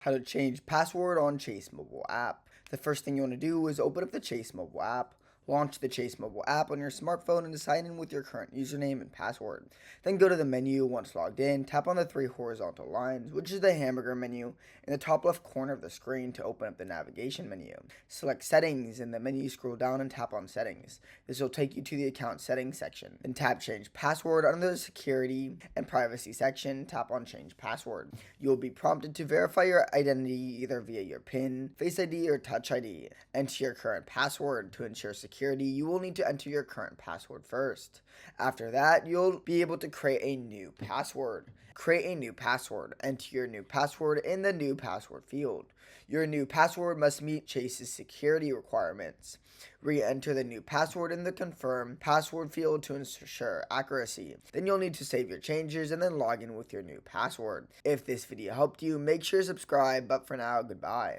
How to change password on Chase mobile app. The first thing you want to do is open up the Chase mobile app. Launch the Chase mobile app on your smartphone and sign in with your current username and password. Then go to the menu. Once logged in, tap on the three horizontal lines, which is the hamburger menu, in the top left corner of the screen to open up the navigation menu. Select Settings in the menu, scroll down and tap on Settings. This will take you to the account settings section. Then tap Change Password under the Security and Privacy section. Tap on Change Password. You will be prompted to verify your identity either via your PIN, Face ID, or Touch ID. Enter your current password. To ensure security, you will need to enter your current password first. After that, you'll be able to create a new password. Create a new password. Enter your new password in the new password field. Your new password must meet Chase's security requirements. Re-enter the new password in the confirm password field to ensure accuracy. Then you'll need to save your changes and then log in with your new password. If this video helped you, make sure to subscribe, but for now, goodbye.